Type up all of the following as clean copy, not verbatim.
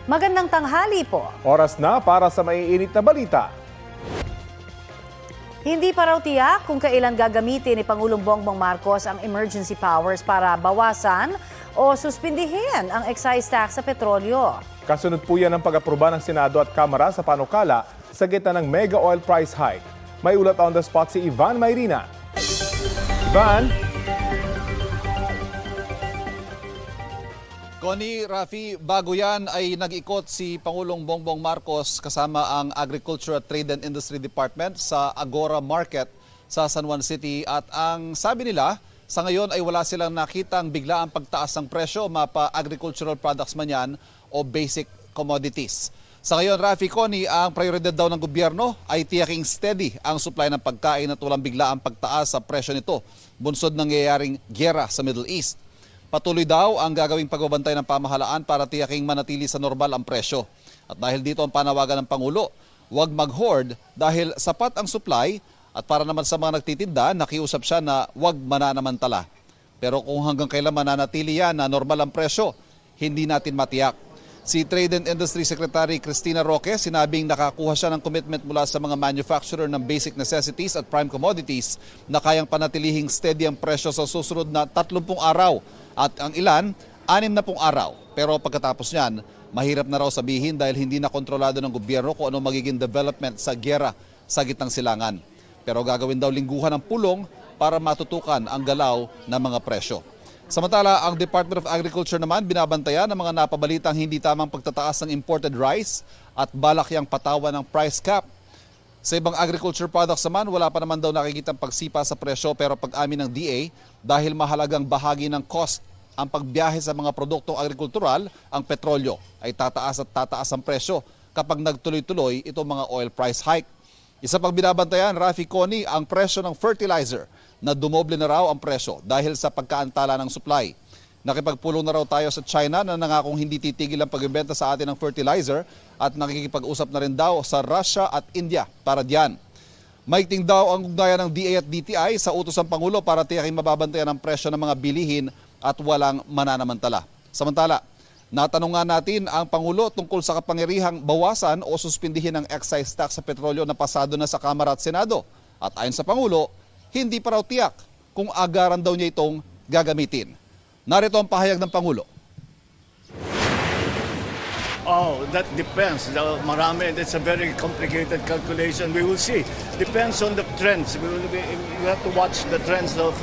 Magandang tanghali po. Oras na para sa maiinit na balita. Hindi pa raw tiyak kung kailan gagamitin ni Pangulong Bongbong Marcos ang emergency powers para bawasan o suspindihin ang excise tax sa petrolyo. Kasunod po yan ang pag-aproba ng Senado at Kamara sa panukala sa gitna ng mega oil price hike. May ulat on the spot si Ivan Mayrina. Ivan? Connie, Rafi, bago yan ay nag-ikot si Pangulong Bongbong Marcos kasama ang Agriculture, Trade and Industry Department sa Agora Market sa San Juan City. At ang sabi nila, sa ngayon ay wala silang nakitang biglaang pagtaas ng presyo, mapa agricultural products man yan o basic commodities. Sa ngayon, Rafi, Connie, ang prioridad daw ng gobyerno ay tiyaking steady ang supply ng pagkain at walang biglaang pagtaas sa presyo nito, bunsod ng nangyayaring gyera sa Middle East. Patuloy daw ang gagawing pagbabantay ng pamahalaan para tiyaking manatili sa normal ang presyo. At dahil dito ang panawagan ng Pangulo, huwag mag-hoard dahil sapat ang supply at para naman sa mga nagtitinda, nakiusap siya na huwag mananamantala. Pero kung hanggang kailan mananatili yan na normal ang presyo, hindi natin matiyak. Si Trade and Industry Secretary Cristina Roque sinabing nakakuha siya ng commitment mula sa mga manufacturer ng basic necessities at prime commodities na kayang panatilihing steady ang presyo sa susunod na 30 araw at ang ilan 60 araw. Pero pagkatapos niyan, mahirap na raw sabihin dahil hindi na kontrolado ng gobyerno kung ano magiging development sa gyera sa gitnang silangan. Pero gagawin daw lingguhan ng pulong para matutukan ang galaw ng mga presyo. Samantala, ang Department of Agriculture naman binabantayan ang mga napabalitang hindi tamang pagtataas ng imported rice at balak yang patawan ng price cap. Sa ibang agriculture products naman, wala pa naman daw nakikitang pagsipa sa presyo pero pag-amin ng DA dahil mahalagang bahagi ng cost ang pagbiyahe sa mga produktong agrikultural, ang petrolyo ay tataas at tataas ang presyo kapag nagtuloy-tuloy itong mga oil price hike. Isa pang binabantayan, Rafi, Connie, ang presyo ng fertilizer na dumoble na raw ang presyo dahil sa pagkaantala ng supply. Nakipagpulong na raw tayo sa China na nangakong hindi titigil ang pagbebenta sa atin ng fertilizer at nakikipag-usap na rin daw sa Russia at India para diyan. Maigting daw ang ugnayan ng DA at DTI sa utos ng Pangulo para tiyaking mababantayan ang presyo ng mga bilihin at walang mananamantala. Samantala, natanong nga natin ang Pangulo tungkol sa kapangyarihang bawasan o suspindihin ang excise tax sa petrolyo na pasado na sa Kamara at Senado. At ayon sa Pangulo, hindi pa raw tiyak kung agaran daw niya itong gagamitin. Narito ang pahayag ng Pangulo. Oh, that depends. Marami, that's a very complicated calculation. We will see. Depends on the trends. We have to watch the trends of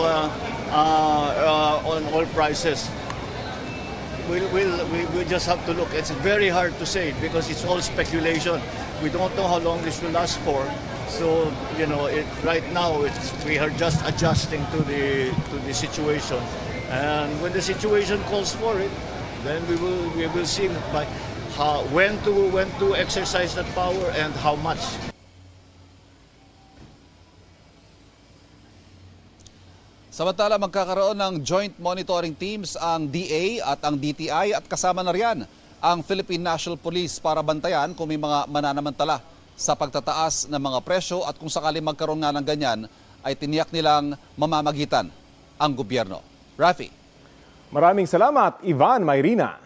on oil prices. We just have to look. It's very hard to say because it's all speculation. We don't know how long this will last for. So, you know, right now we are just adjusting to the situation. And when the situation calls for it, then we will see by when to exercise that power and how much. Samantala, magkakaroon ng joint monitoring teams ang DA at ang DTI at kasama na riyan ang Philippine National Police para bantayan kung may mga mananamantala sa pagtataas ng mga presyo at kung sakali magkaroon nga ng ganyan ay tiniyak nilang mamamagitan ang gobyerno. Rafi. Maraming salamat, Ivan Mayrina.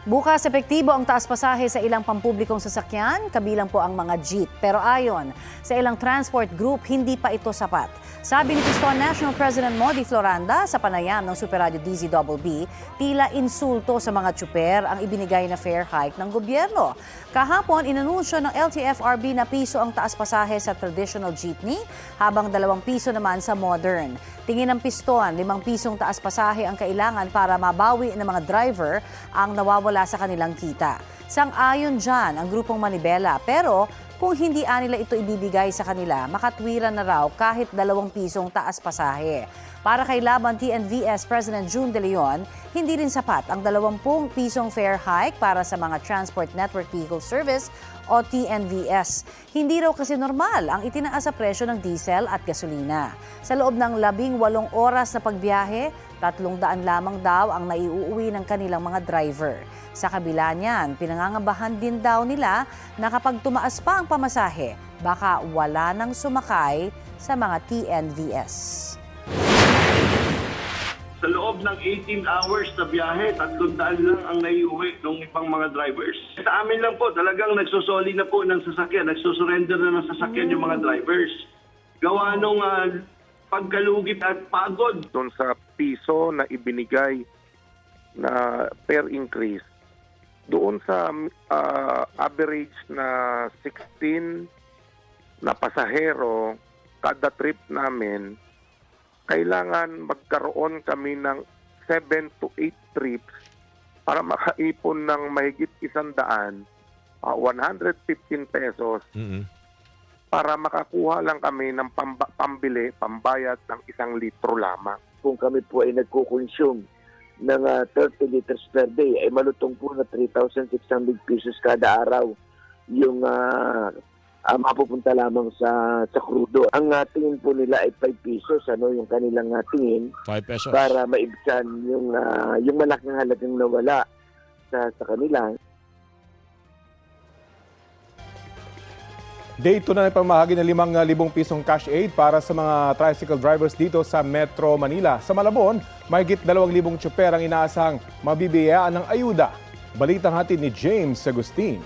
Bukas epektibo ang taas pasahe sa ilang pampublikong sasakyan, kabilang po ang mga jeep. Pero ayon sa ilang transport group, hindi pa ito sapat. Sabi ni Piston National President Modi Floranda sa panayam ng Super Radio DZBB, tila insulto sa mga tsuper ang ibinigay na fare hike ng gobyerno. Kahapon, inanunsyo ng LTFRB na piso ang taas pasahe sa traditional jeepney, habang 2 piso naman sa modern. Tingin ng Piston, 5 pisong taas pasahe ang kailangan para mabawi ng mga driver ang nawawala sa kanilang kita. Sang-ayon dyan ang grupong Manibela, pero kung hindi nila ito ibibigay sa kanila, makatwiran na raw kahit 2 pisong taas pasahe. Para kay Laban TNVS President June De Leon, hindi rin sapat ang 20 pisong fare hike para sa mga Transport Network Vehicle Service o TNVS. Hindi raw kasi normal ang itinaas sa presyo ng diesel at gasolina. Sa loob ng 18 oras na pagbiyahe, 300 lamang daw ang naiuuwi ng kanilang mga driver. Sa kabila niyan, pinangangabahan din daw nila na kapag tumaas pa ang pamasahe, baka wala nang sumakay sa mga TNVS. Sa loob ng 18 hours na biyahe, 300 lang ang naiuwi ng ibang mga drivers. Sa amin lang po, talagang nagsusoli na po ng sasakyan, nagsusurrender na ng sasakyan yung mga drivers. Gawa nung pagkalugit at pagod. Doon sa piso na ibinigay na per increase, doon sa average na 16 na pasahero kada trip namin, kailangan magkaroon kami ng 7 to 8 trips para makaipon ng mahigit 100, 115 pesos para makakuha lang kami ng pambili, pambayad ng 1 litro lamang. Kung kami po ay nagko-consume ng 30 liters per day, ay malutong po na 3,600 pesos kada araw yung mapupunta lamang sa krudo. Ang tingin po nila ay 5 pesos, yung kanilang tingin 5 pesos. para maibsan yung malaking halagang nawala sa kanila. Day 2 na pamahagi ng 5,000 pisong cash aid para sa mga tricycle drivers dito sa Metro Manila. Sa Malabon, mahigit 2,000 tsuper ang inaasahang mabibiyayaan ng ayuda. Balitang hatid ni James Agustin.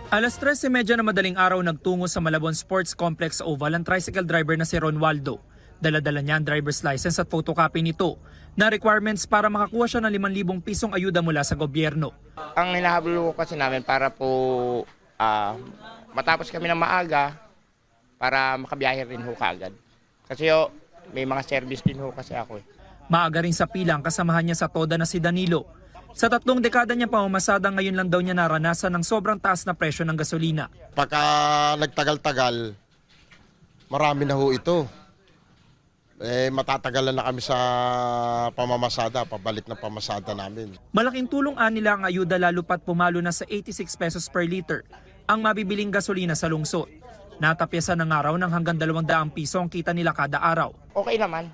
Alas 13:30 na madaling araw nagtungo sa Malabon Sports Complex Oval ang tricycle driver na si Ron Waldo. Dala-dala niya ang driver's license at photocopy nito na requirements para makakuha siya ng 5,000 pisong ayuda mula sa gobyerno. Ang hinahabol kasi namin para po matapos kami ng maaga para makabiyahe rin ho kaagad. Kasi may mga service din ho kasi ako. Maaga rin sa pila ang kasamahan niya sa TODA na si Danilo. Sa 3 dekada niya pamamasada, ngayon lang daw niya naranasan ng sobrang taas na presyo ng gasolina. Pagka nagtagal-tagal, marami na ho ito. Matatagalan na kami sa pamamasada, pabalik na pamasada namin. Malaking tulong nila ang ayuda lalo pat pumalo na sa 86 pesos per liter ang mabibiling gasolina sa lungsod. Natapyasan ng araw ng hanggang 200 piso ang kita nila kada araw. Okay naman,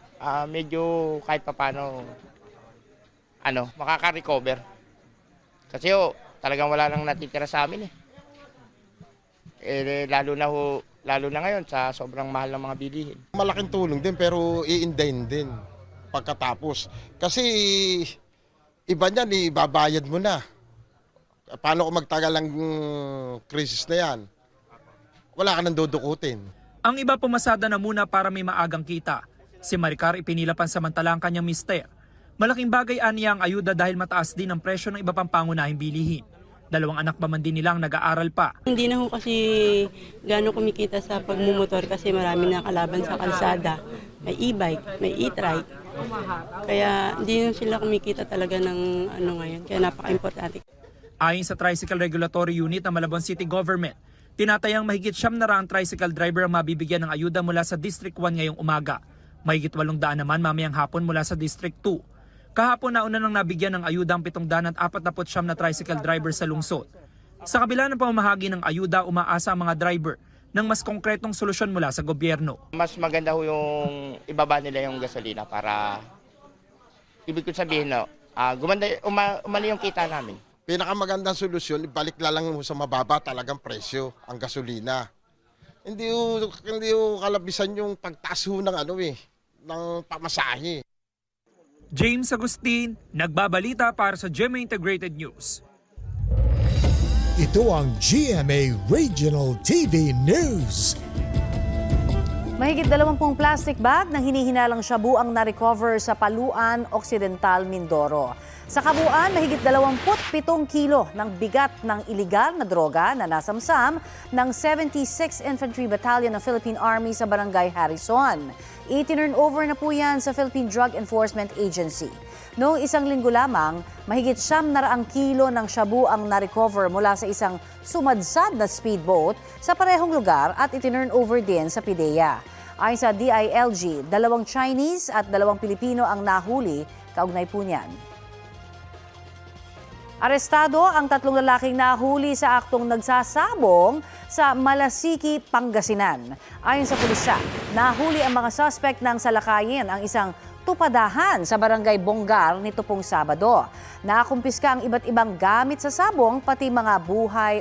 medyo kahit papano makaka-recover. Kasi talagang wala nang natitira sa amin lalo na ngayon sa sobrang mahal ng mga bilihin. Malaking tulong din pero iindayin din pagkatapos. Kasi iba niyan, ibabayad mo na. Paano kung magtagal ang krisis na yan? Wala ka nang dudukutin. Ang iba pumasada na muna para may maagang kita. Si Maricar ipinila pansamantala ang kanyang mister. Malaking bagay aniya ang ayuda dahil mataas din ang presyo ng iba pang pangunahing bilihin. 2 anak pa man din nilang nag-aaral pa. Hindi na ho kasi gano'ng kumikita sa pagmumotor kasi marami na kalaban sa kalsada. May e-bike, may e-trike. Kaya hindi na sila kumikita talaga ng ngayon. Kaya napaka-importante. Ayon sa Tricycle Regulatory Unit ng Malabon City Government, tinatayang mahigit 700 tricycle driver ang mabibigyan ng ayuda mula sa District 1 ngayong umaga. Mahigit 800 naman mamayang hapon mula sa District 2. Kahapon nauna nang nabigyan ng ayuda ang 749 na tricycle driver sa lungsod. Sa kabila ng pamamahagi ng ayuda, umaasa ang mga driver ng mas konkretong solusyon mula sa gobyerno. Mas maganda ho yung ibaba nila yung gasolina para ibig ko sabihin umali yung kita namin. Pinakamagandang solusyon, ibalik lang sa mababa talagang presyo ang gasolina. Hindi ho kalabisan yung pagtaas ho ng pamasahe. James Agustin, nagbabalita para sa GMA Integrated News. Ito ang GMA Regional TV News. Mahigit 20 plastic bag ng hinihinalang shabu ang na-recover sa Paluan, Occidental, Mindoro. Sa kabuuan, mahigit 27 kilo ng bigat ng iligal na droga na nasamsam ng 76th Infantry Battalion ng Philippine Army sa Barangay Harrison. I-turn over na po yan sa Philippine Drug Enforcement Agency. Noong 1 linggo lamang, mahigit 700 kilo ng shabu ang na-recover mula sa isang sumadsad na speedboat sa parehong lugar at i-turn over din sa PIDEA. Ayon sa DILG, 2 Chinese at 2 Pilipino ang nahuli, kaugnay po niyan. Arestado ang 3 lalaking nahuli sa aktong nagsasabong sa Malasiki, Pangasinan. Ayon sa pulisya, nahuli ang mga suspect ng salakayin ang isang tupadahan sa Barangay Bonggar nito pong Sabado. Nakumpiska ang iba't ibang gamit sa sabong, pati mga buhay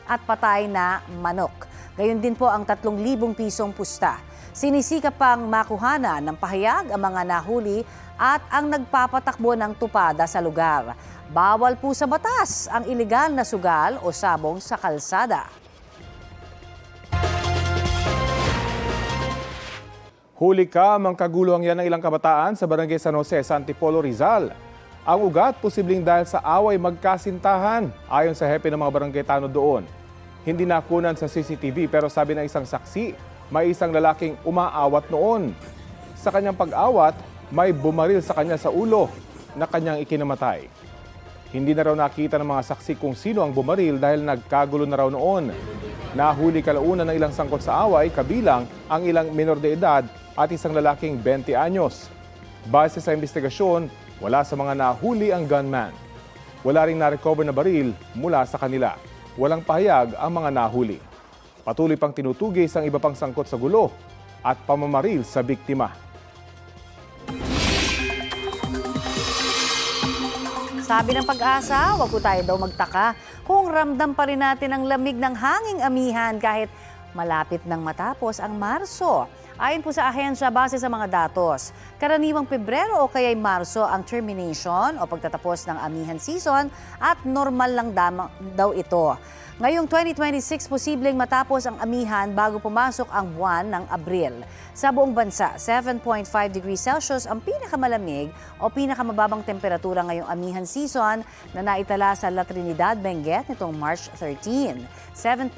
at patay na manok. Gayon din po ang 3,000 pisong pusta. Sinisikap pang makuhanan ng pahayag ang mga nahuli at ang nagpapatakbo ng tupada sa lugar. Bawal po sa batas ang ilegal na sugal o sabong sa kalsada. Huli ka, mangkaguluhan yan ng ilang kabataan sa Barangay San Jose, sa Antipolo, Rizal. Ang ugat, posibleng dahil sa away magkasintahan, ayon sa hepe ng mga barangay tanod doon. Hindi nakunan sa CCTV pero sabi ng isang saksi, may isang lalaking umaawat noon. Sa kanyang pag-awat, may bumaril sa kanya sa ulo na kanyang ikinamatay. Hindi na raw nakita ng mga saksi kung sino ang bumaril dahil nagkagulo na raw noon. Nahuli kalaunan ng ilang sangkot sa away, kabilang ang ilang minor de edad at isang lalaking 20 anyos. Base sa investigasyon, wala sa mga nahuli ang gunman. Wala ring na-recover na baril mula sa kanila. Walang pahayag ang mga nahuli. Patuloy pang tinutugis ang iba pang sangkot sa gulo at pamamaril sa biktima. Sabi ng Pag-asa, wag po tayo daw magtaka kung ramdam pa rin natin ang lamig ng hanging amihan kahit malapit nang matapos ang Marso. Ayon po sa ahensya, base sa mga datos, karaniwang Pebrero o kaya'y Marso ang termination o pagtatapos ng amihan season at normal lang daw ito. Ngayong 2026, posibleng matapos ang amihan bago pumasok ang buwan ng Abril. Sa buong bansa, 7.5 degrees Celsius ang pinakamalamig o pinakamababang temperatura ngayong amihan season na naitala sa La Trinidad, Benguet nitong March 13. 7.1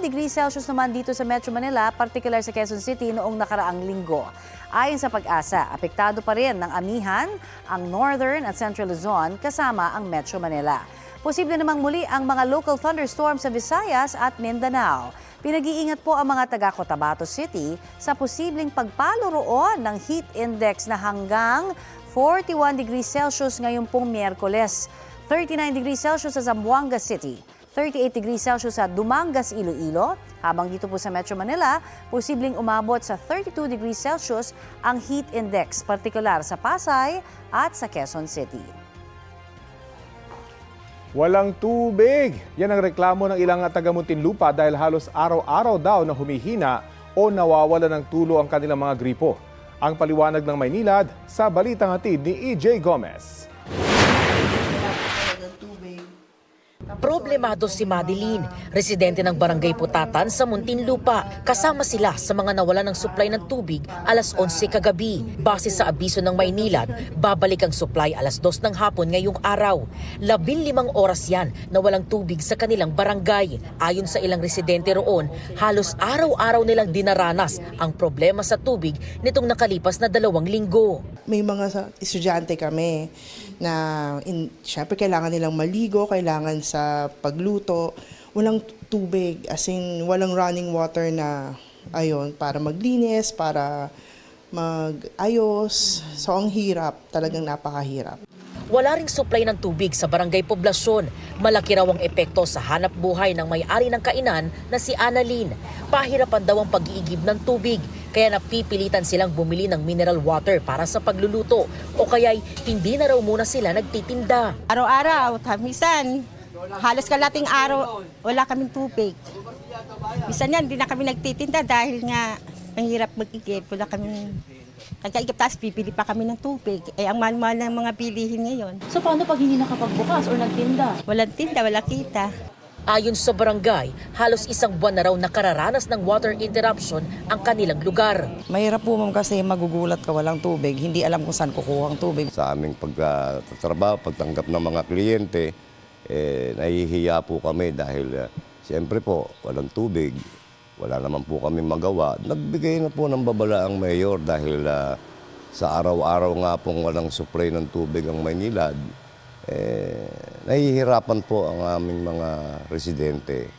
degrees Celsius naman dito sa Metro Manila, particular sa Quezon City noong nakaraang linggo. Ayon sa Pag-asa, apektado pa rin ng amihan ang Northern at Central Luzon kasama ang Metro Manila. Posible namang muli ang mga local thunderstorms sa Visayas at Mindanao. Pinag-iingat po ang mga taga Cotabato City sa posibleng pagpalo roon ng heat index na hanggang 41 degrees Celsius ngayong pong Miyerkules, 39 degrees Celsius sa Zamboanga City, 38 degrees Celsius sa Dumangas, Iloilo, habang dito po sa Metro Manila, posibleng umabot sa 32 degrees Celsius ang heat index, partikular sa Pasay at sa Quezon City. Walang tubig. Yan ang reklamo ng ilang taga Muntinlupa dahil halos araw-araw daw na humihina o nawawala ng tulo ang kanilang mga gripo. Ang paliwanag ng Maynilad sa balitang hatid ni EJ Gomez. Problemado si Madeline, residente ng Barangay Putatan sa Muntinlupa. Kasama sila sa mga nawalan ng supply ng tubig alas 11 kagabi. Base sa abiso ng Maynilad, babalik ang supply alas 2 ng hapon ngayong araw. 15 oras yan na walang tubig sa kanilang barangay. Ayon sa ilang residente roon, halos araw-araw nilang dinaranas ang problema sa tubig nitong nakalipas na 2 linggo. May mga estudyante kami na syempre kailangan nilang maligo, kailangan sa pagluto, walang tubig, as in walang running water na para maglinis, para mag-ayos. So ang hirap, talagang napakahirap. Wala ring supply ng tubig sa barangay poblasyon. Malaki raw ang epekto sa hanap buhay ng may-ari ng kainan na si Annalyn. Pahirapan daw ang pag-iigib ng tubig, kaya napipilitan silang bumili ng mineral water para sa pagluluto o kaya'y hindi na raw muna sila nagtitinda. Araw-araw, minsan halos kalating araw wala kaming tubig. Minsan yan, hindi na kami nagtitinda dahil nga ang hirap mag-igib. Wala kaming nagkaigib, tapos pipili pa kami ng tubig. Ang mahal-mahal ng mga bilihin ngayon. So paano pag hindi nakapagbukas o nagtinda? Walang tinda, wala kita. Ayon sa barangay, halos 1 buwan na raw nakararanas ng water interruption ang kanilang lugar. Mahirap po ma'am kasi magugulat ka walang tubig. Hindi alam kung saan kukuha ang tubig. Sa aming pagtatrabaho, pagtanggap ng mga kliyente, nahihiya po kami dahil siyempre po walang tubig. Wala naman po kami magawa. Nagbigay na po ng babala ang mayor dahil sa araw-araw nga pong walang supply ng tubig ang Maynilad. Nahihirapan po ang aming mga residente.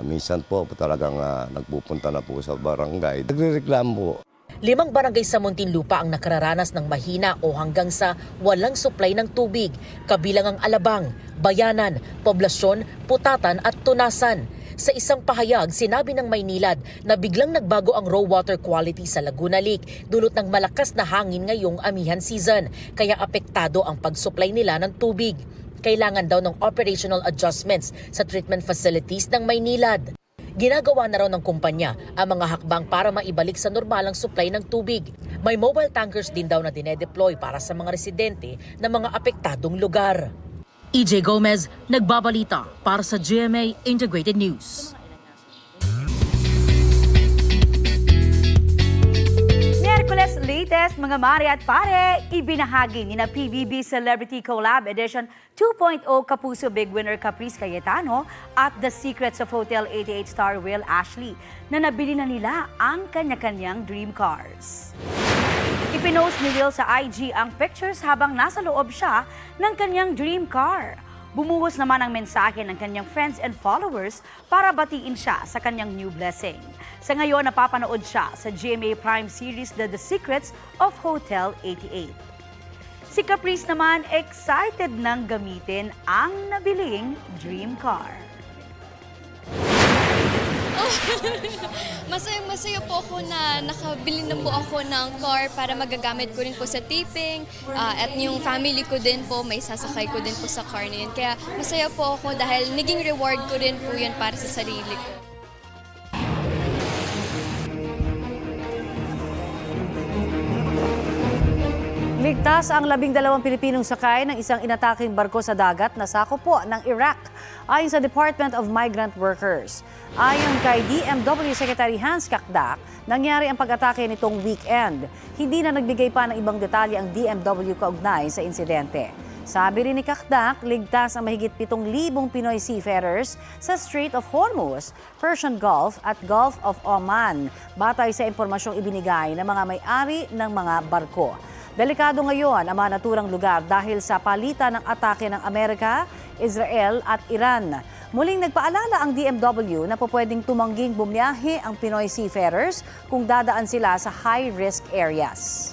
Minsan po talagang nagpupunta na po sa barangay. Nagrereklamo po. 5 barangay sa Muntinlupa ang nakararanas ng mahina o hanggang sa walang supply ng tubig. Kabilang ang Alabang, Bayanan, Poblasyon, Putatan at Tunasan. Sa isang pahayag, sinabi ng Maynilad na biglang nagbago ang raw water quality sa Laguna Lake dulot ng malakas na hangin ngayong amihan season, kaya apektado ang pag-supply nila ng tubig. Kailangan daw ng operational adjustments sa treatment facilities ng Maynilad. Ginagawa na raw ng kumpanya ang mga hakbang para maibalik sa normalang supply ng tubig. May mobile tankers din daw na dinedeploy para sa mga residente ng mga apektadong lugar. EJ Gomez, nagbabalita para sa GMA Integrated News. Miyerkules latest mga mare at pare, ibinahagi ni na PBB Celebrity Collab Edition 2.0 Kapuso Big Winner Caprice Cayetano at The Secrets of Hotel 88 star Will Ashley na nabili na nila ang kanya-kanyang dream cars. Ipinost ni Will sa IG ang pictures habang nasa loob siya ng kanyang dream car. Bumuhos naman ang mensahe ng kanyang friends and followers para batiin siya sa kanyang new blessing. Sa ngayon, napapanood siya sa GMA Prime series The Secrets of Hotel 88. Si Caprice naman excited nang gamitin ang nabiling dream car. Masaya po ako na nakabili na po ako ng car para magagamit ko rin po sa taping at yung family ko din po, may sasakay ko din po sa car na yun. Kaya masaya po ako dahil naging reward ko rin po yun para sa sarili ko. Ligtas ang 12 Pilipinong sakay ng isang inataking barko sa dagat na sakop po ng Iraq, ayon sa Department of Migrant Workers. Ayon kay DMW Secretary Hans Kakdak, nangyari ang pag-atake nitong weekend. Hindi na nagbigay pa ng ibang detalye ang DMW kaugnay sa insidente. Sabi rin ni Kakdak, ligtas ang mahigit 7,000 Pinoy seafarers sa Strait of Hormuz, Persian Gulf at Gulf of Oman, batay sa impormasyong ibinigay ng mga may-ari ng mga barko. Delikado ngayon ang mga naturang lugar dahil sa palitan ng atake ng Amerika, Israel at Iran. Muling nagpaalala ang DMW na pwedeng tumangging bumiyahe ang Pinoy seafarers kung dadaan sila sa high-risk areas.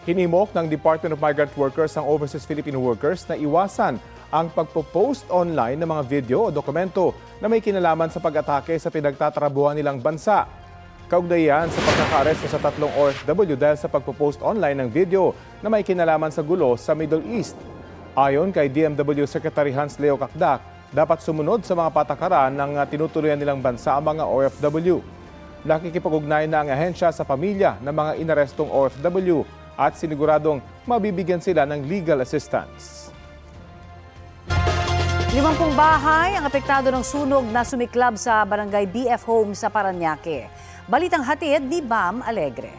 Hinimok ng Department of Migrant Workers ang overseas Filipino workers na iwasan ang pagpo-post online ng mga video o dokumento na may kinalaman sa pag-atake sa pinagtatrabuhan nilang bansa. Kaugnay yan sa pagkaka-aresto sa 3 OFW dahil sa pagpo-post online ng video na may kinalaman sa gulo sa Middle East. Ayon kay DMW Secretary Hans Leo Kakdak, dapat sumunod sa mga patakaran ng tinutuloyan nilang bansa ang mga OFW. Nakikipag-ugnayan na ang ahensya sa pamilya ng mga inarestong OFW at siniguradong mabibigyan sila ng legal assistance. 50 bahay ang apektado ng sunog na sumiklab sa barangay BF Home sa Parañaque. Balitang hatid ni Bam Alegre.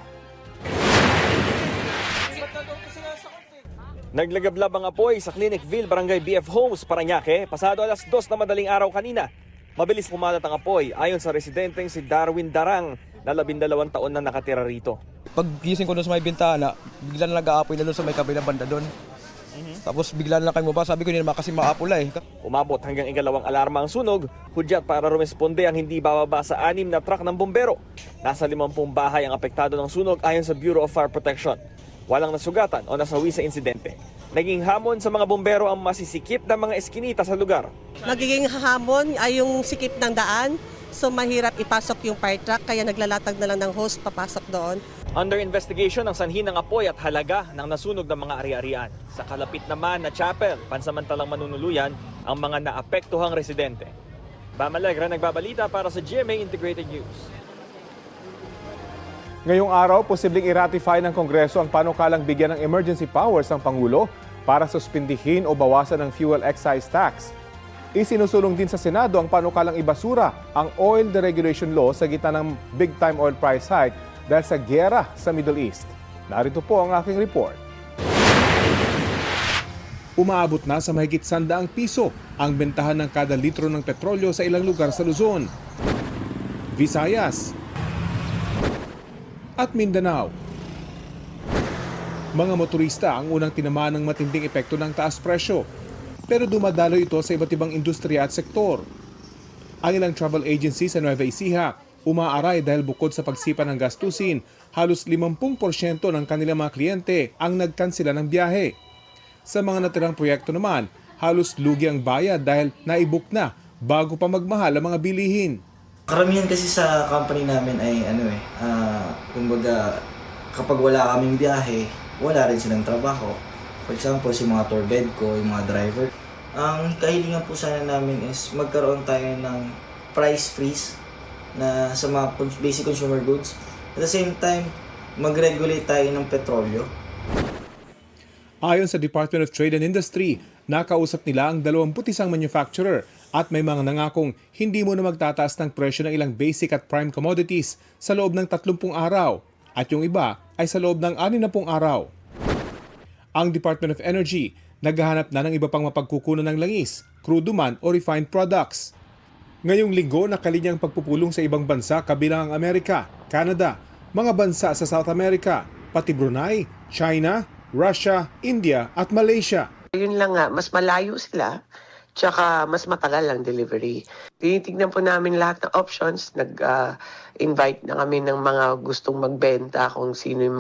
Naglagablab ang apoy sa Clinicville, Barangay BF Homes, Parañaque, pasado alas 2 na madaling araw kanina. Mabilis kumalat ang apoy ayon sa residenteng si Darwin Darang na 12 taon na nakatira rito. Pag gising ko doon sa may bintana, bigla na nag-aapoy na doon sa may kabilang banda doon. Tapos bigla na kayo mo ba, sabi ko hindi naman kasi maapula eh. Umabot hanggang ikalawang alarma ang sunog, hudyat para rumesponde ang hindi bababa sa 6 na truck ng bombero. Nasa 50 bahay ang apektado ng sunog ayon sa Bureau of Fire Protection. Walang nasugatan o nasawi sa insidente. Naging hamon sa mga bombero ang masisikip na mga eskinita sa lugar. Nagiging hamon ay yung sikip ng daan, so mahirap ipasok yung fire truck kaya naglalatag na lang ng hose papasok doon. Under investigation ang sanhi ng apoy at halaga ng nasunog ng mga ari-arian. Sa kalapit naman na chapel, pansamantalang manunuluyan ang mga naapektuhang residente. Bam Alegre, nagbabalita para sa GMA Integrated News. Ngayong araw, posibleng i-ratify ng Kongreso ang panukalang bigyan ng emergency powers ang Pangulo para suspindihin o bawasan ng fuel excise tax. Isinusulong din sa Senado ang panukalang ibasura ang oil deregulation law sa gitna ng big-time oil price hike dahil sa giyera sa Middle East. Narito po ang aking report. Umaabot na sa mahigit 100 piso ang bentahan ng kada litro ng petrolyo sa ilang lugar sa Luzon, Visayas at Mindanao. Mga motorista ang unang tinamaan ng matinding epekto ng taas presyo, pero dumadalo ito sa iba't ibang industriya at sektor. Ang ilang travel agency sa Nueva Ecija umaaray dahil bukod sa pagsipa ng gastusin, halos 50% ng kanilang mga kliyente ang nagkansela ng biyahe. Sa mga natirang proyekto naman, halos lugi ang bayad dahil naibuk na bago pa magmahal ang mga bilihin. Karamihan kasi sa company namin ay kumbaga kapag wala kaming biyahe, wala rin silang trabaho. For example, si mga tour bed ko, yung mga driver, Ang kahilingan po sana namin is magkaroon tayo ng price freeze na sa mga basic consumer goods. At the same time, mag-regulate tayo ng petrolyo. Ayon sa Department of Trade and Industry, nakausap nila ang 21 manufacturer at may mga nangakong hindi mo na magtataas ng presyo ng ilang basic at prime commodities sa loob ng 30 araw at yung iba ay sa loob ng 60 araw. Ang Department of Energy naghahanap na ng iba pang mapagkukunan ng langis, crude man o refined products. Ngayong linggo, nakalinyang pagpupulong sa ibang bansa kabilang ang Amerika, Canada, mga bansa sa South America, pati Brunei, China, Russia, India at Malaysia. Yun lang nga, mas malayo sila, tsaka mas matagal ang delivery. Tinitignan po namin lahat ng options, nag-invite na kami ng mga gustong magbenta kung sino yung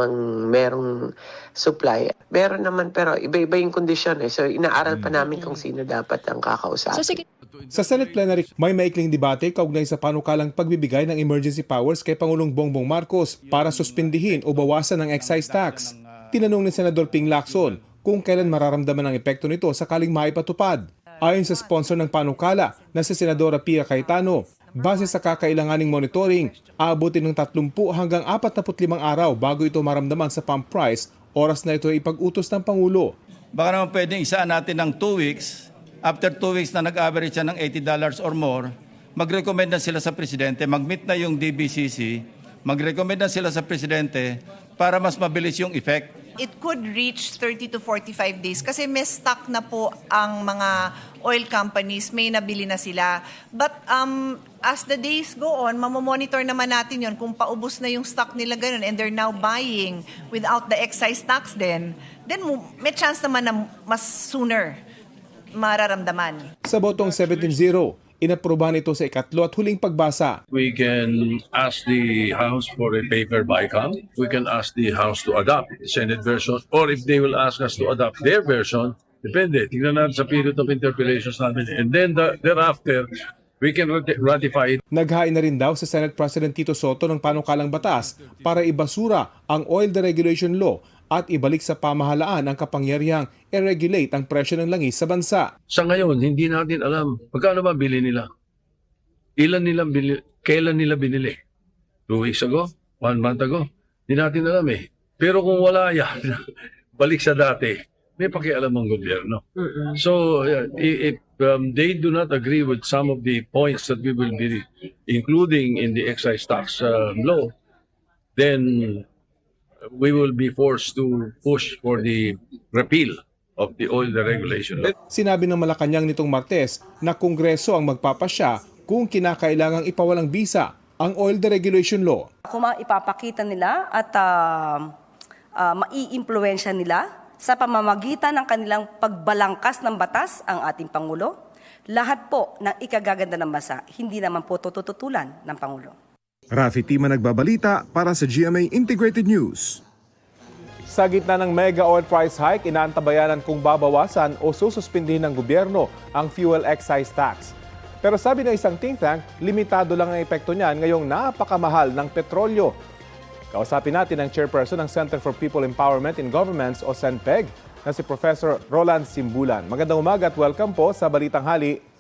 merong supply. Meron naman pero iba-iba yung kondisyon so inaaral pa namin kung sino dapat ang kakausapin. Sa Senate plenary, may maikling debate kaugnay sa panukalang pagbibigay ng emergency powers kay Pangulong Bongbong Marcos para suspindihin o bawasan ng excise tax. Tinanong ni Senador Ping Lacson kung kailan mararamdaman ang epekto nito sakaling maipatupad. Ayon sa sponsor ng panukala na si Senadora Pia Cayetano, base sa kakailanganing monitoring, aabutin ng 30 hanggang 45 araw bago ito maramdaman sa pump price, oras na ito ay ipag-utos ng Pangulo. Baka naman pwedeng isaan natin ng 2 weeks, after 2 weeks na nag-average siya ng $80 or more, mag-recommend na sila sa Presidente, mag-meet na yung DBCC, mag-recommend na sila sa Presidente para mas mabilis yung effect. It could reach 30 to 45 days kasi may stock na po ang mga oil companies, may nabili na sila. But as the days go on, mamomonitor naman natin yon kung paubos na yung stock nila ganun and they're now buying without the excise tax then may chance naman na mas sooner mararamdaman. Sa botong 17-0, inaprubahan ito sa ikatlo at huling pagbasa. We can ask the House for a paper bycam. We can ask the House to adopt the Senate version. Or if they will ask us to adopt their version, depende. Tingnan natin sa period of interpellations natin. And then thereafter, we can ratify it. Naghain na rin daw sa Senate President Tito Soto ng panukalang batas para ibasura ang oil deregulation law at ibalik sa pamahalaan ang kapangyarihang i-regulate ang presyo ng langis sa bansa. Sa ngayon, hindi natin alam magkano ba bili nila. Kailan nila binili? 2 weeks ago? 1 month ago? Hindi natin alam eh. Pero kung wala yan, balik sa dati, may pakialam ang gobyerno. So, if they do not agree with some of the points that we will be including in the excise tax law, then we will be forced to push for the repeal of the oil deregulation law. Sinabi ng Malacanang nitong Martes na Kongreso ang magpapasya kung kinakailangang ipawalang bisa ang oil deregulation law. Kung ipapakita nila at mai-impluwensya nila sa pamamagitan ng kanilang pagbalangkas ng batas ang ating Pangulo, lahat po ng ikagaganda ng bansa, hindi naman po tututulan ng Pangulo. Rafi Tima nagbabalita para sa GMA Integrated News. Sa gitna ng mega oil price hike, inaantabayanan kung babawasan o sususpindihin ng gobyerno ang fuel excise tax. Pero sabi ng isang think tank, limitado lang ang epekto niyan ngayong napakamahal ng petrolyo. Kausapin natin ang chairperson ng Center for People Empowerment in Governments o CENPEG na si Professor Roland Simbulan. Magandang umaga at welcome po sa Balitang Hali.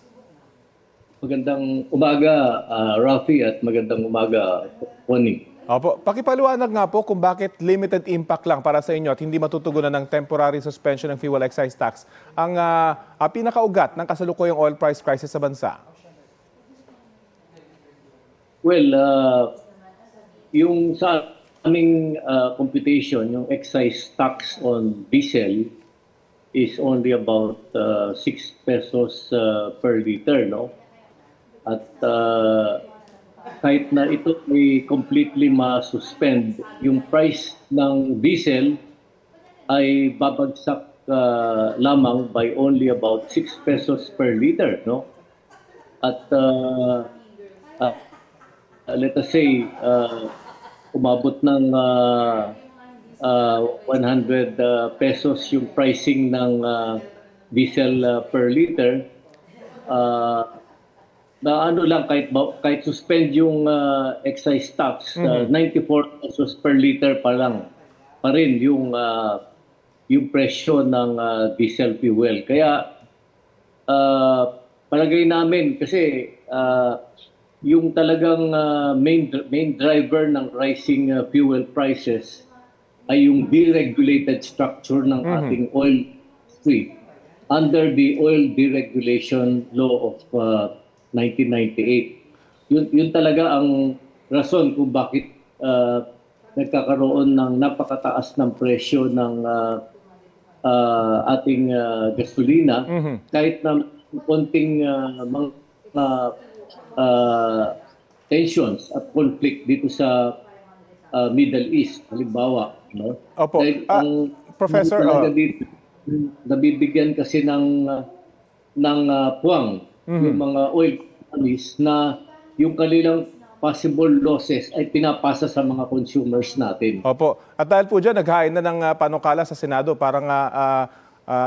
Magandang umaga, Rafi, at magandang umaga, Juaning. Opo, pakipaliwanag nga po kung bakit limited impact lang para sa inyo at hindi matutugunan ng temporary suspension ng fuel excise tax ang pinakaugat ng kasalukuyang oil price crisis sa bansa. Well, yung sa aming computation, yung excise tax on diesel is only about 6 pesos per liter, no? At kahit na ito ay completely ma-suspend, yung price ng diesel ay babagsak lamang by only about 6 pesos per liter, no? At let us say umabot ng 100 pesos yung pricing ng diesel per liter, na ano lang, kahit suspend yung excise tax, 94 pesos per liter pa rin yung presyo ng diesel fuel. Kaya palagay namin kasi yung talagang main driver ng rising fuel prices ay yung deregulated structure ng ating oil industry under the Oil Deregulation Law of 1998. Yun talaga ang rason kung bakit nagkakaroon ng napakataas ng presyo ng ating gasolina kahit na konting mga tensions at conflict dito sa Middle East, halimbawa. No? Opo. Dahil Professor, dito, nabibigyan kasi ng puwang yung mga oil companies na yung kanilang possible losses ay pinapasa sa mga consumers natin. Opo. At dahil po dyan, naghain na ng panukala sa Senado para nga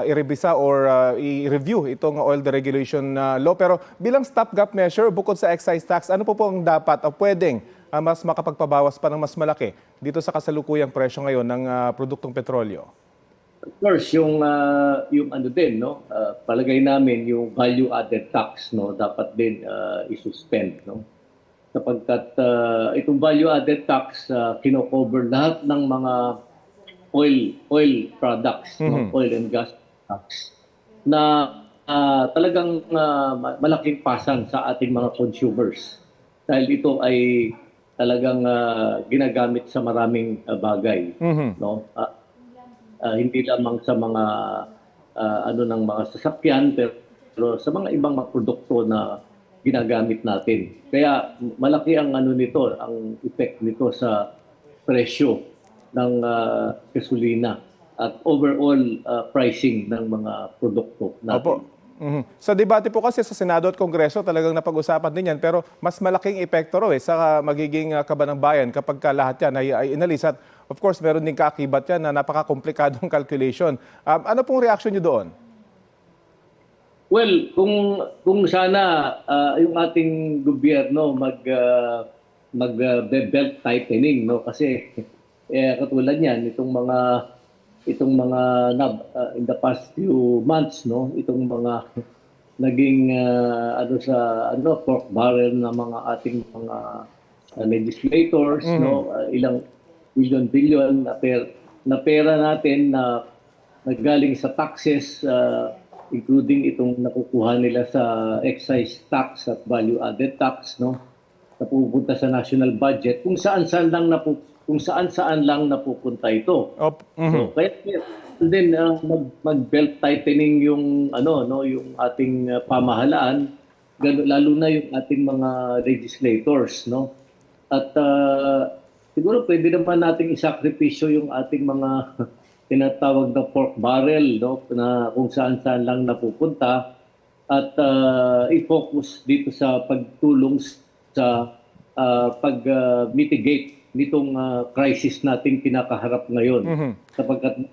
i-revisa or i-review itong oil deregulation law. Pero bilang stopgap measure, bukod sa excise tax, ano po ang dapat o pwedeng mas makapagpabawas pa ng mas malaki dito sa kasalukuyang presyo ngayon ng produktong petrolyo? Of course, yung ano din, no, palagay namin yung value added tax, no, dapat din i-suspend, no. Sapagkat itong value added tax kino-cover lahat ng mga oil products, no, oil and gas products na talagang malaking pasan sa ating mga consumers. Dahil ito ay talagang ginagamit sa maraming bagay, no. Hindi lamang sa mga ng mga sasakyan pero sa mga ibang mga produkto na ginagamit natin. Kaya malaki ang nito, ang effect nito sa presyo ng gasolina at overall pricing ng mga produkto natin. Opo. Sa debate po kasi sa Senado at Kongreso talagang napag-usapan din yan, pero mas malaking epekto raw sa magiging kaba ng bayan kapag lahat yan ay inalis. At of course, meron din kaakibat yan na napaka-komplikadong calculation. Ano pong reaction nyo doon? Well, kung sana yung ating gobyerno mag-belt tightening, no, kasi katulad niyan itong mga in the past few months, no, itong mga naging pork barrel na mga ating mga legislators, no, ilang billion na pera natin na naggaling sa taxes, including itong nakukuha nila sa excise tax at value added tax, no, napupunta sa national budget kung saan-saan lang napupunta ito. So, kaya din mag-belt tightening yung yung ating pamahalaan, lalo na yung ating mga legislators, no. At siguro pwede naman nating isakripisyo yung ating mga tinatawag na pork barrel, no, na kung saan-saan lang napupunta at i-focus dito sa pagtulong sa pag-mitigate nitong crisis nating pinakaharap ngayon. Sapagkat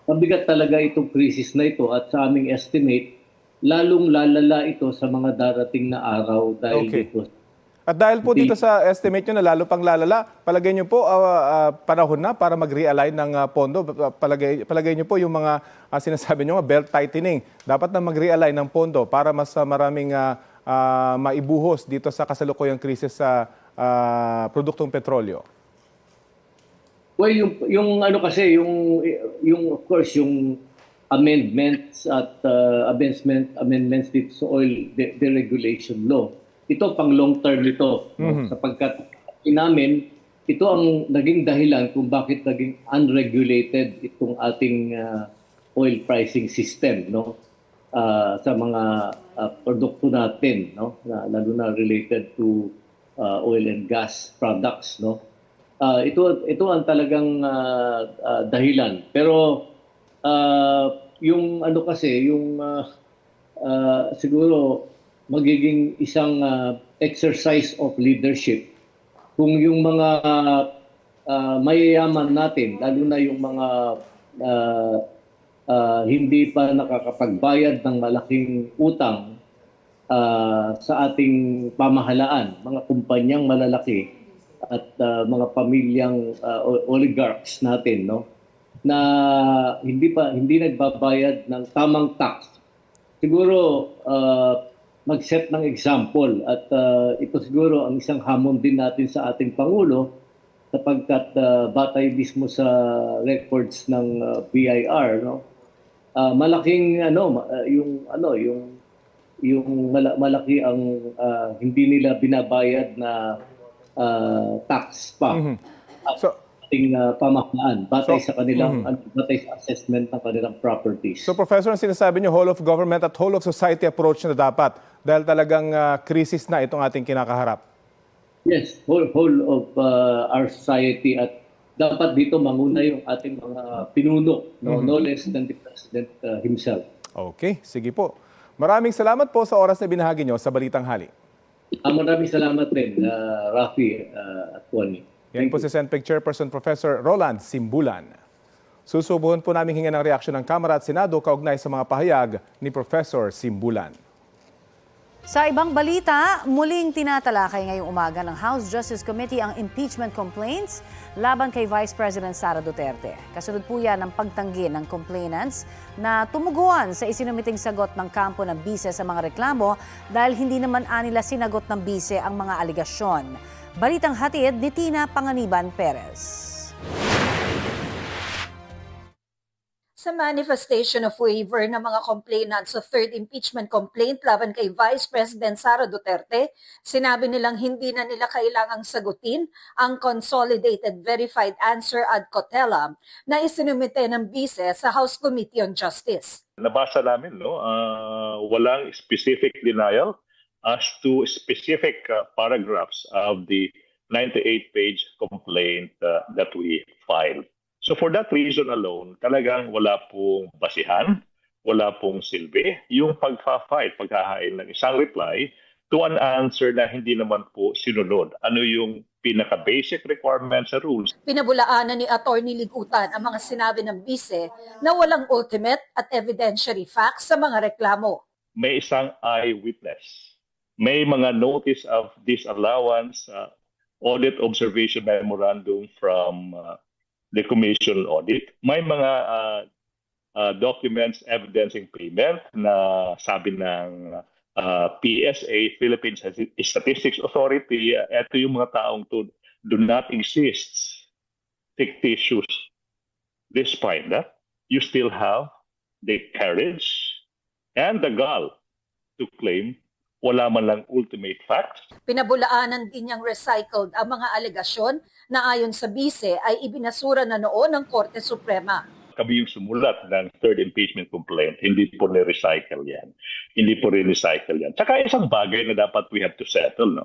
mabigat talaga itong crisis na ito at sa aming estimate, lalong lalala ito sa mga darating na araw dahil dito. At dahil po dito sa estimate nyo na lalo pang lalala, palagay nyo po panahon na para mag-realign ng pondo. Palagay nyo po yung mga sinasabi nyo, belt tightening. Dapat na mag-realign ng pondo para mas maraming maibuhos dito sa kasalukuyang krisis sa produktong petrolyo. Well, yung of course yung amendments at amendments dito sa oil deregulation law. Ito pang long term nito, no? Sapagkat namin ito ang naging dahilan kung bakit naging unregulated itong ating oil pricing system, no, sa mga produkto natin, no, lalo na related to oil and gas products, no. Ito ang talagang dahilan. Pero yung siguro magiging isang exercise of leadership kung yung mga mayayaman natin, lalo na yung mga hindi pa nakakapagbayad ng malaking utang sa ating pamahalaan, mga kumpanyang malalaki at mga pamilyang oligarchs natin, no, na hindi nagbabayad ng tamang tax siguro mag-set ng example at ito siguro ang isang hamon din natin sa ating Pangulo sapagkat batay mismo sa records ng BIR, no? Malaking malaki ang hindi nila binabayad na tax pa. So, ating pamahalaan batay sa kanilang batay sa assessment ng kanilang properties. So Professor, ang sinasabi niyo whole of government at whole of society approach na dapat dahil talagang krisis na itong ating kinakaharap. Yes, whole of our society at dapat dito manguna yung ating mga pinuno, no less than the President himself. Okay, sige po. Maraming salamat po sa oras na binahagi niyo sa Balitang Hali. Maraming salamat din, Rafi at Tony. Yan po si Senpeg Chairperson Professor Roland Simbulan. Susubuhan po namin hingan ng reaksyon ng Kamara at Senado kaugnay sa mga pahayag ni Professor Simbulan. Sa ibang balita, muling tinatalakay ngayong umaga ng House Justice Committee ang impeachment complaints laban kay Vice President Sara Duterte. Kasunod po yan ng pagtanggi ng complainants na tumuguan sa isinumiting sagot ng kampo ng bise sa mga reklamo dahil hindi naman anila sinagot ng bise ang mga aligasyon. Balitang hatid ni Tina Panganiban Perez. Sa manifestation of waiver ng mga complainants sa third impeachment complaint laban kay Vice President Sara Duterte, sinabi nilang hindi na nila kailangang sagutin ang consolidated verified answer ad cautelam na isinumite ng bise sa House Committee on Justice. Nabasa namin, walang specific denial as to specific paragraphs of the 98-page complaint that we filed. So for that reason alone, talagang wala pong basihan, wala pong silbi yung paghahain ng isang reply to an answer na hindi naman po sinunod. Ano yung pinaka-basic requirements sa rules. Pinabulaanan ni Attorney Ligutan ang mga sinabi ng bise na walang ultimate at evidentiary facts sa mga reklamo. May isang eyewitness. May mga notice of disallowance, audit observation memorandum from the Commission audit. May mga documents evidencing payment na sabi ng PSA, Philippine Statistics Authority, ito yung mga taong do not exist, fictitious. Despite that, you still have the courage and the gall to claim wala man lang ultimate facts. Pinabulaanan din niyang recycled ang mga alegasyon na ayon sa bise ay ibinasura na noon ng Korte Suprema. Kami yung sumulat ng third impeachment complaint, hindi po ni-recycle yan. Hindi po rin-recycle yan. Tsaka isang bagay na dapat we have to settle, no?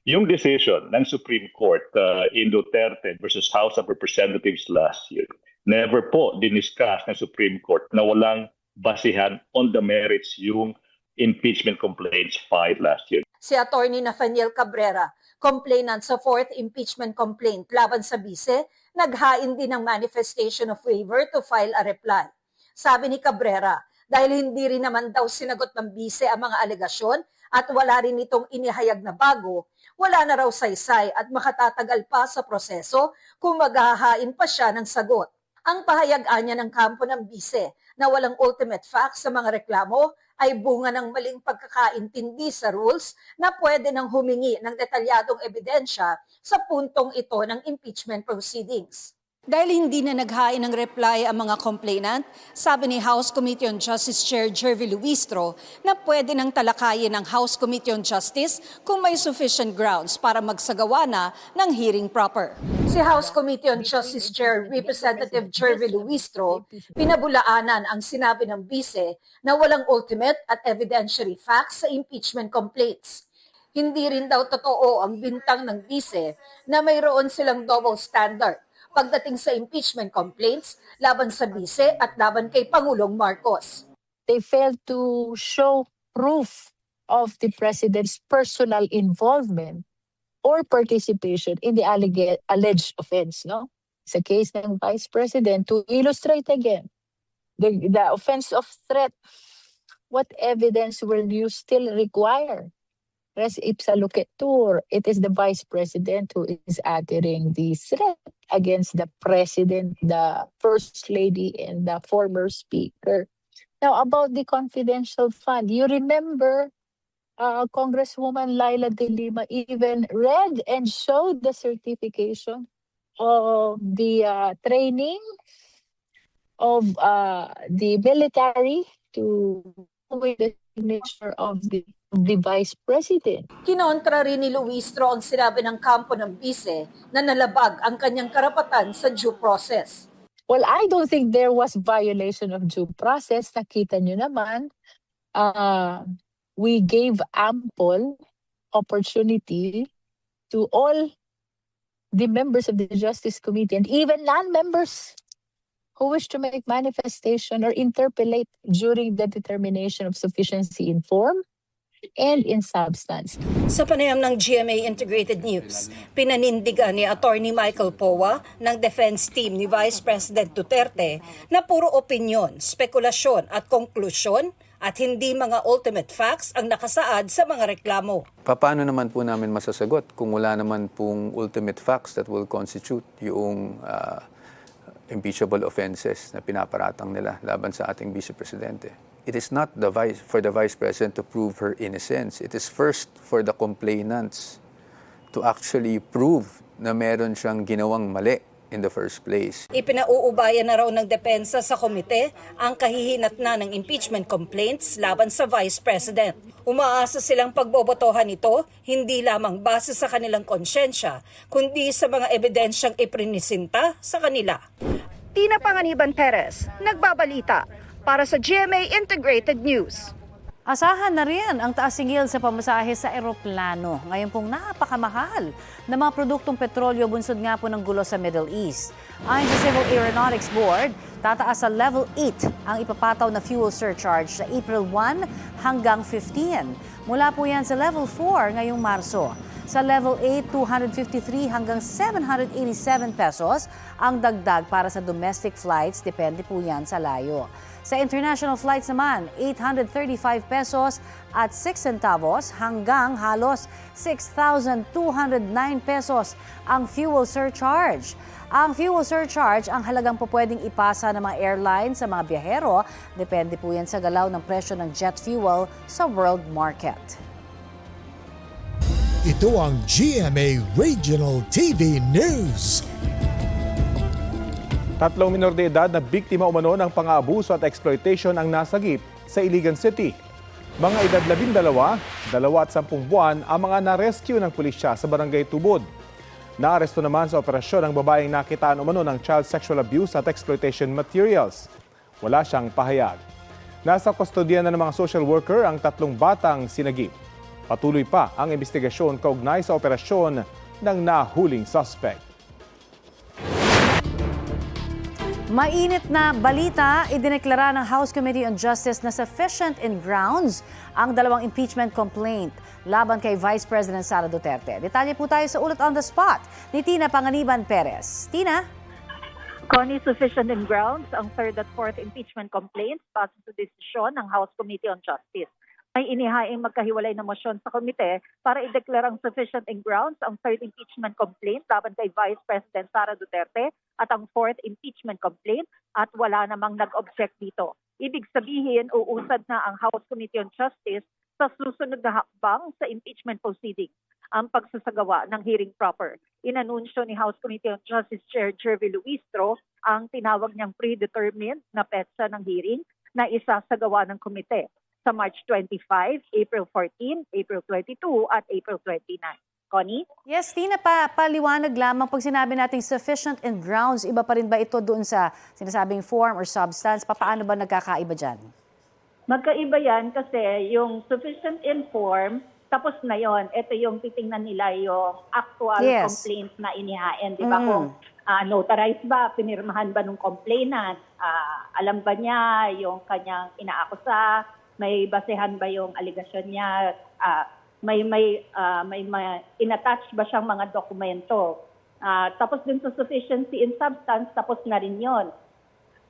Yung decision ng Supreme Court in Duterte versus House of Representatives last year, never po diniscuss ng Supreme Court na walang basihan on the merits yung impeachment complaints filed last year. Si Attorney Nathaniel Cabrera, complainant sa fourth impeachment complaint laban sa bise, naghain din ng manifestation of waiver to file a reply. Sabi ni Cabrera, dahil hindi rin naman daw sinagot ng bise ang mga alegasyon at wala rin itong inihayag na bago, wala na raw saysay at makatatagal pa sa proseso kung maghahain pa siya ng sagot. Ang pahayag-an niya ng kampo ng bise na walang ultimate facts sa mga reklamo ay bunga ng maling pagkakaintindi sa rules na pwede nang humingi ng detalyadong ebidensya sa puntong ito ng impeachment proceedings. Dahil hindi na naghain ng reply ang mga complainant, sabi ni House Committee on Justice Chair Jervy Luistro na pwede nang talakayin ng House Committee on Justice kung may sufficient grounds para magsagawa na ng hearing proper. Si House Committee on Justice Chair Representative Jervy Luistro, pinabulaanan ang sinabi ng bise na walang ultimate at evidentiary facts sa impeachment complaints. Hindi rin daw totoo ang bintang ng bise na mayroon silang double standard pagdating sa impeachment complaints laban sa bise at laban kay Pangulong Marcos. They failed to show proof of the President's personal involvement or participation in the alleged offense. No? Sa case ng Vice President, to illustrate again, the offense of threat, what evidence will you still require? Res ipsa loquitur, it is the Vice President who is uttering the threat against the President, the First Lady, and the former Speaker. Now, about the confidential fund, you remember Congresswoman Laila De Lima even read and showed the certification of the training of the military to with the signature of the Vice President. Kinontra rin ni Luistro ang sinabi ng kampo ng bise na nalabag ang kanyang karapatan sa due process. Well, I don't think there was violation of due process. Nakita nyo naman, we gave ample opportunity to all the members of the Justice Committee and even non-members who wish to make manifestation or interpolate during the determination of sufficiency in form and in substance. Sa panayam ng GMA Integrated News, pinanindigan ni Attorney Michael Powa ng defense team ni Vice President Duterte na puro opinyon, spekulasyon at konklusyon at hindi mga ultimate facts ang nakasaad sa mga reklamo. Paano naman po namin masasagot kung wala naman pong ultimate facts that will constitute yung impeachable offenses na pinaparatang nila laban sa ating Vice Presidente? It is not for the Vice President to prove her innocence. It is first for the complainants to actually prove na meron siyang ginawang mali in the first place. Ipinauubayan na raw ng depensa sa komite ang kahihinat na ng impeachment complaints laban sa Vice President. Umaasa silang pagbobotohan nito hindi lamang base sa kanilang konsyensya, kundi sa mga ebidensyang iprinisinta sa kanila. Tina Panganiban Perez, nagbabalita para sa GMA Integrated News. Asahan na rin ang taas singil sa pamasahe sa eroplano. Ngayon pong napakamahal na mga produktong petrolyo bunsod nga po ng gulo sa Middle East. Ayon sa Civil Aeronautics Board, tataas sa Level 8 ang ipapataw na fuel surcharge sa April 1 hanggang 15. Mula po yan sa Level 4 ngayong Marso. Sa Level 8, 253 hanggang 787 pesos ang dagdag para sa domestic flights. Depende po yan sa layo. Sa international flights naman, 835 pesos at 6 centavos hanggang halos 6,209 pesos ang fuel surcharge. Ang fuel surcharge ang halagang po pwedeng ipasa ng mga airlines sa mga biyahero. Depende po yan sa galaw ng presyo ng jet fuel sa world market. Ito ang GMA Regional TV News. 3 minor de edad na biktima umano ng pang-aabuso at exploitation ang nasagip sa Iligan City. Mga edad 12, 2 at 10 buwan ang mga na-rescue ng pulisya sa Barangay Tubod. Naaresto naman sa operasyon ang babaeng nakitaan umano ng child sexual abuse at exploitation materials. Wala siyang pahayag. Nasa kustodiya na ng mga social worker ang 3 batang sinagip. Patuloy pa ang investigasyon kaugnay sa operasyon ng nahuling suspect. Mainit na balita, idineklara ng House Committee on Justice na sufficient in grounds ang 2 impeachment complaint laban kay Vice President Sara Duterte. Detalye po tayo sa ulat on the spot ni Tina Panganiban Perez. Tina? Connie, sufficient in grounds ang 3rd at 4th impeachment complaints base sa desisyon ng House Committee on Justice. May inihaing magkahiwalay na mosyon sa komite para ideklarang sufficient in grounds ang 3rd impeachment complaint laban kay Vice President Sara Duterte at ang 4th impeachment complaint at wala namang nag-object dito. Ibig sabihin, uusad na ang House Committee on Justice sa susunod na hakbang sa impeachment proceedings, ang pagsasagawa ng hearing proper. Inanunsyo ni House Committee on Justice Chair Jervy Luistro ang tinawag niyang predetermined na petsa ng hearing na isasagawa ng komite sa March 25, April 14, April 22 at April 29. Connie? Yes, Tina, paliwanag lamang pag sinabi nating sufficient in grounds, iba pa rin ba ito doon sa sinasabing form or substance? Paano ba nagkakaiba dyan? Magkaiba yan kasi yung sufficient in form, tapos na yon. Ito yung titingnan nila yung actual complaint na inihain. Di ba kung notarized ba, pinirmahan ba ng complainant, alam ba niya yung kanyang inaakusa, may basehan ba yung aligasyon niya, may in-attach ba siyang mga dokumento. Tapos din sa sufficiency in substance, tapos na rin yun.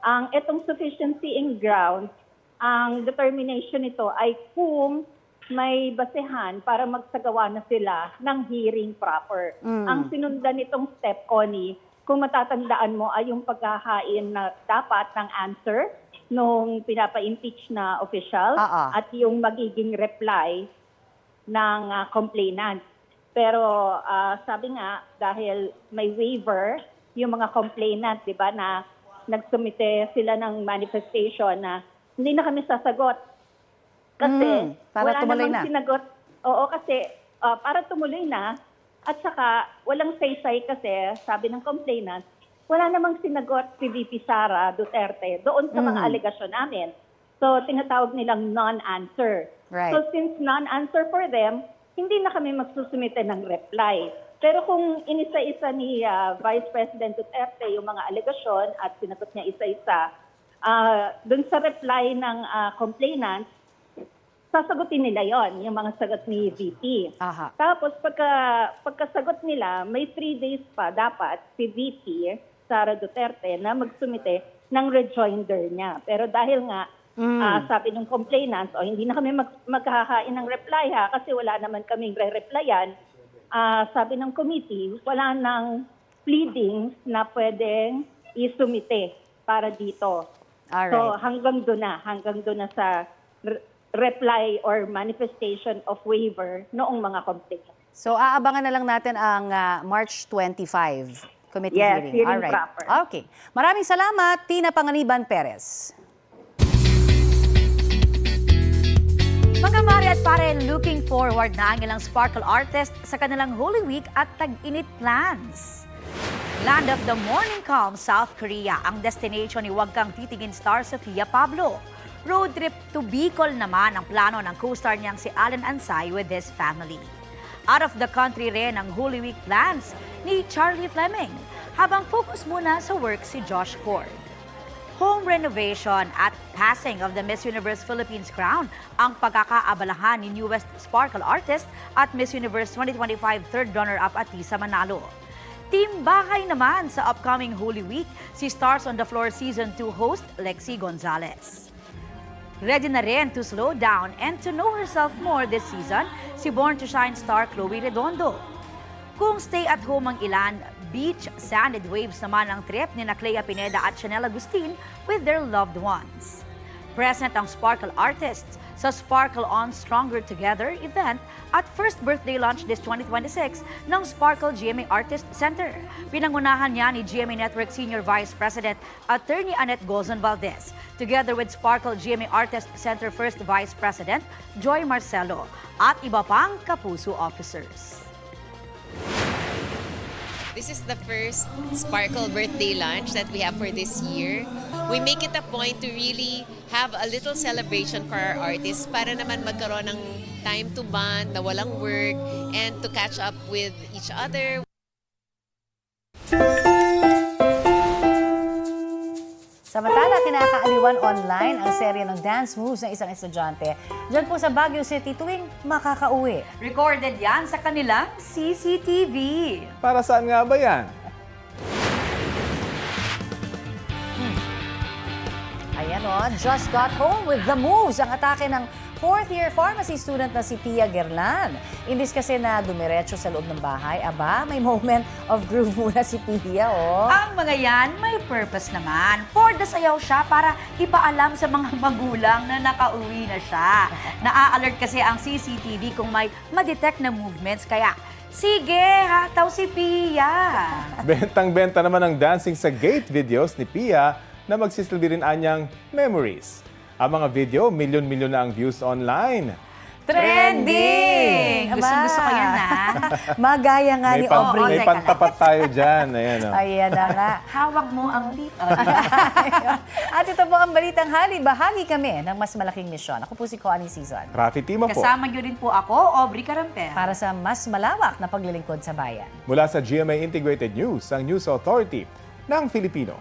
Ang itong sufficiency in grounds, ang determination nito ay kung may basehan para magsagawa na sila ng hearing proper. Ang sinundan nitong step, Connie, kung matatandaan mo ay yung paghahain na dapat ng answer nung pinapa-impeach na official at yung magiging reply ng complainant. Pero sabi nga, dahil may waiver, yung mga complainant, di ba, na nagsumite sila ng manifestation na hindi na kami sasagot. Kasi para wala tumuloy namang na. sinagot. Oo, kasi para tumuloy na. At saka, walang say-say kasi, sabi ng complainant, wala namang sinagot si VP Sara Duterte doon sa mga alegasyon namin. So, tinatawag nilang non-answer. Right. So, since non-answer for them, hindi na kami magsusumite ng reply. Pero kung inisa-isa ni Vice President Duterte yung mga alegasyon at sinagot niya isa-isa, doon sa reply ng complainant, sasagutin nila yon yung mga sagot ni VP. Tapos pagkasagot nila, may 3 days pa dapat si VP Sara Duterte na magsumite ng rejoinder niya. Pero dahil nga, sabi ng complainants, hindi na kami magkakain ng reply kasi wala naman kaming re-replyan, sabi ng committee, wala nang pleadings na pwedeng isumite para dito. Alright. So hanggang doon na sa reply or manifestation of waiver noong mga complaints. So aabangan na lang natin ang March 25 committee Yes, hearing. hearing Alright. proper. Okay. Maraming salamat, Tina Panganiban Perez. Mga mare at pare, looking forward na ang ilang sparkle artist sa kanilang Holy Week at tag-init plans. Land of the morning calm, South Korea, ang destination ni Huwag Kang Titingin star Sofia Pablo. Road trip to Bicol naman ang plano ng co-star niyang si Alan Ansay with his family. Out of the country rin ang Holy Week plans ni Charlie Fleming, habang focus muna sa work si Josh Ford. Home renovation at passing of the Miss Universe Philippines crown ang pagkakaabalahan ni newest sparkle artist at Miss Universe 2025 third runner-up Atisa Manalo. Team Bahay naman sa upcoming Holy Week, si Stars on the Floor Season 2 host Lexi Gonzalez. Ready na rin to slow down and to know herself more this season, si Born to Shine star Chloe Redondo. Kung stay at home ang ilan, beach, sanded waves naman ang trip ni Clea Pineda at Chanel Agustin with their loved ones. Present ang Sparkle artists sa Sparkle On Stronger Together event at first birthday launch this 2026 ng Sparkle GMA Artist Center. Pinangunahan niya ni GMA Network Senior Vice President Attorney Annette Gozon Valdez, together with Sparkle GMA Artist Center First Vice President Joy Marcelo at iba pang kapuso officers. This is the first Sparkle birthday lunch that we have for this year. We make it a point to really have a little celebration for our artists para naman magkaroon ng time to bond, na walang work, and to catch up with each other. Samantala, kinakaaliwan online ang serye ng dance moves ng isang estudyante dyan po sa Baguio City tuwing makakauwi. Recorded yan sa kanilang CCTV. Para saan nga ba yan? Ayan o, just got home with the moves. Ang atake ng fourth-year pharmacy student na si Pia Gerlan. Imbis kasi na dumiretso sa loob ng bahay, aba, may moment of groove muna si Pia, oh. Ang mga yan may purpose naman. For the sayaw siya para ipaalam sa mga magulang na nakauwi na siya. Naa-alert kasi ang CCTV kung may ma-detect na movements, kaya sige, hataw si Pia. Bentang-benta naman ang dancing sa gate videos ni Pia na magsisilbi rin anyang memories. Ang mga video, milyon-milyon na ang views online. Trending! Gusto ko yan, ha? Magaya nga ni Aubrey. May pantapat tayo dyan. Ayan, oh. Ayan na nga. Hawak mo ang tip. At ito po ang Balitang Hali. Bahagi kami ng mas malaking misyon. Ako po si Connie Season. Rafi Tima po. Kasama niyo rin po ako, Aubrey Carampel. Para sa mas malawak na paglilingkod sa bayan. Mula sa GMA Integrated News, ang News Authority ng Filipino.